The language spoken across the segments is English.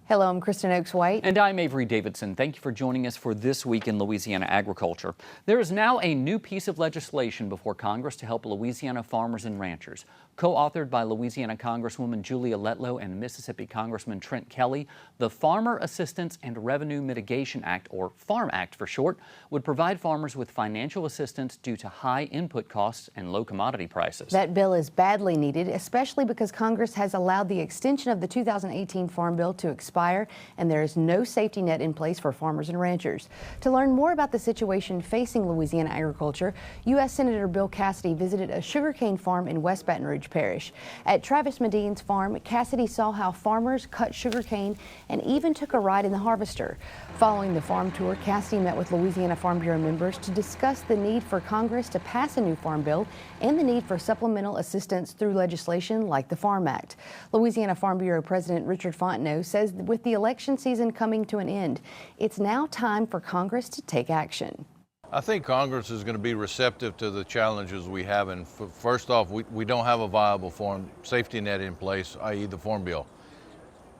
Hello, I'm Kristen Oakes-White. And I'm Avery Davidson. Thank you for joining us for This Week in Louisiana Agriculture. There is now a new piece of legislation before Congress to help Louisiana farmers and ranchers. Co-authored by Louisiana Congresswoman Julia Letlow and Mississippi Congressman Trent Kelly, the Farmer Assistance and Revenue Mitigation Act, or FARM Act for short, would provide farmers with financial assistance due to high input costs and low commodity prices. That bill is badly needed, especially because Congress has allowed the extension of the 2018 Farm Bill to expire, and there is no safety net in place for farmers and ranchers. To learn more about the situation facing Louisiana agriculture, U.S. Senator Bill Cassidy visited a sugarcane farm in West Baton Rouge Parish. At Travis Medine's farm, Cassidy saw how farmers cut sugarcane and even took a ride in the harvester. Following the farm tour, Cassidy met with Louisiana Farm Bureau members to discuss the need for Congress to pass a new farm bill and the need for supplemental assistance through legislation like the Farm Act. Louisiana Farm Bureau President Richard Fontenot says with the election season coming to an end, it's now time for Congress to take action. I think Congress is going to be receptive to the challenges we have. And first off, we don't have a viable farm safety net in place, i.e. the Farm Bill.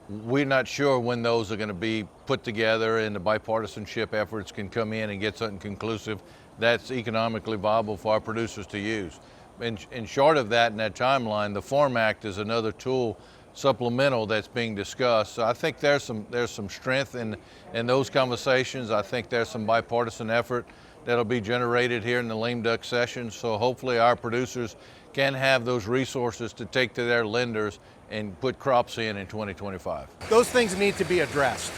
We're not sure when those are going to be put together and the bipartisanship efforts can come in and get something conclusive that's economically viable for our producers to use. And short of that, in that timeline, the Farm Act is another tool supplemental that's being discussed. So I think there's some strength in those conversations. I think there's some bipartisan effort that'll be generated here in the lame duck session. So hopefully our producers can have those resources to take to their lenders and put crops in 2025. Those things need to be addressed.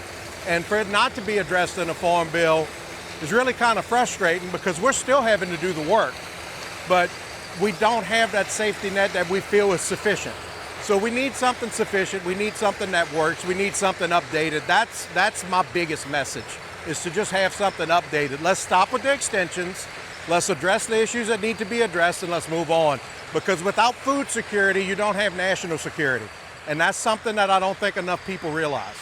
And for it not to be addressed in a farm bill is really kind of frustrating because we're still having to do the work, but we don't have that safety net that we feel is sufficient. So we need something sufficient, we need something that works, we need something updated. That's my biggest message, is to just have something updated. Let's stop with the extensions, let's address the issues that need to be addressed, and let's move on. Because without food security, you don't have national security. And that's something that I don't think enough people realize.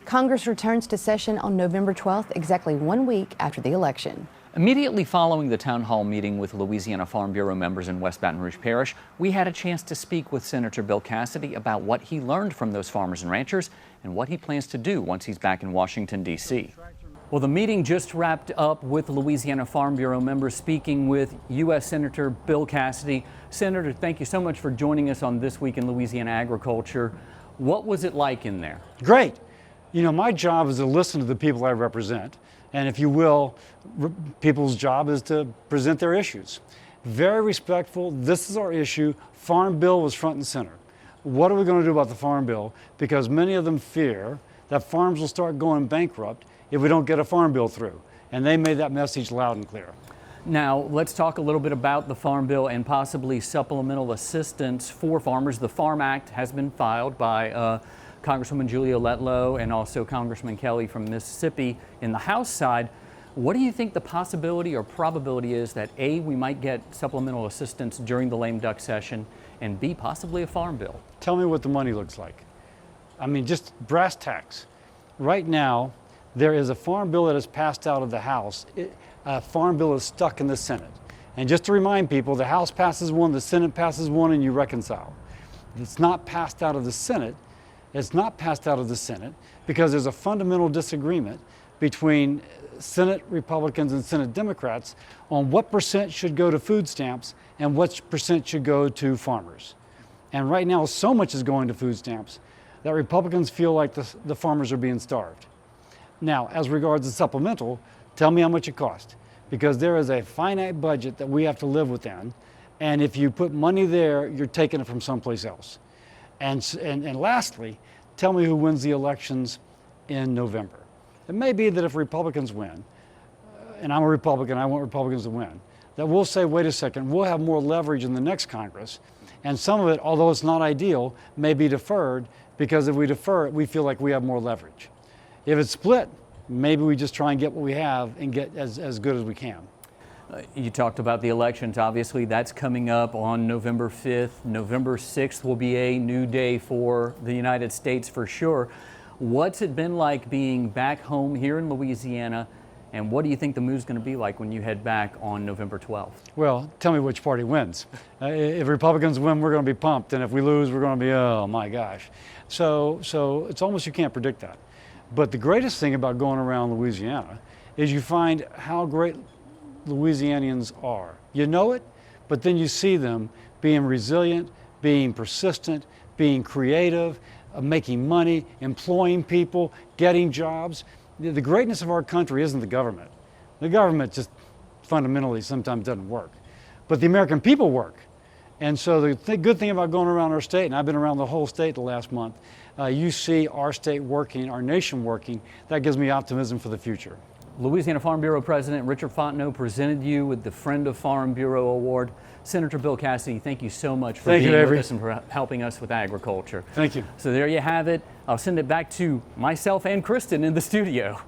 Congress returns to session on November 12th, exactly 1 week after the election. Immediately following the town hall meeting with Louisiana Farm Bureau members in West Baton Rouge Parish, we had a chance to speak with Senator Bill Cassidy about what he learned from those farmers and ranchers and what he plans to do once he's back in Washington, D.C. Well, the meeting just wrapped up with Louisiana Farm Bureau members speaking with U.S. Senator Bill Cassidy. Senator, thank you so much for joining us on This Week in Louisiana Agriculture. What was it like in there? Great. You know, my job is to listen to the people I represent. And if you will, people's job is to present their issues. Very respectful. This is our issue. Farm Bill was front and center. What are we going to do about the Farm Bill? Because many of them fear that farms will start going bankrupt if we don't get a Farm Bill through. And they made that message loud and clear. Now, let's talk a little bit about the Farm Bill and possibly supplemental assistance for farmers. The Farm Act has been filed by Congresswoman Julia Letlow and also Congressman Kelly from Mississippi. In the House side, what do you think the possibility or probability is that A, we might get supplemental assistance during the lame duck session, and B, possibly a Farm Bill? Tell me what the money looks like. I mean, just brass tacks. Right now, there is a Farm Bill that has passed out of the House. A Farm Bill is stuck in the Senate. And just to remind people, the House passes one, the Senate passes one, and you reconcile. It's not passed out of the Senate. It's not passed out of the Senate because there's a fundamental disagreement between Senate Republicans and Senate Democrats on what percent should go to food stamps and what percent should go to farmers. And right now, so much is going to food stamps that Republicans feel like the farmers are being starved. Now, as regards the supplemental, tell me how much it costs, because there is a finite budget that we have to live within, and if you put money there, you're taking it from someplace else. And lastly, tell me who wins the elections in November. It may be that if Republicans win, and I'm a Republican, I want Republicans to win, that we'll say, wait a second, we'll have more leverage in the next Congress, and some of it, although it's not ideal, may be deferred, because if we defer it, we feel like we have more leverage. If it's split, maybe we just try and get what we have and get as good as we can. You talked about the elections. Obviously, that's coming up on November 5th. November 6th will be a new day for the United States for sure. What's it been like being back home here in Louisiana And what do you think the move's going to be like when you head back on November 12th? Well, tell me which party wins. If Republicans win, we're going to be pumped, and if we lose, we're going to be, oh my gosh. So it's almost, you can't predict that. But the greatest thing about going around Louisiana is you find how great Louisianians are. You know it, but then you see them being resilient, being persistent, being creative, making money, employing people, getting jobs. The greatness of our country isn't the government. The government just fundamentally sometimes doesn't work. But the American people work. And so the good thing about going around our state, and I've been around the whole state the last month, you see our state working, our nation working. That gives me optimism for the future. Louisiana Farm Bureau President Richard Fontenot presented you with the Friend of Farm Bureau Award. Senator Bill Cassidy, thank you so much for being with us and for helping us with agriculture. Thank you. So there you have it. I'll send it back to myself and Kristen in the studio.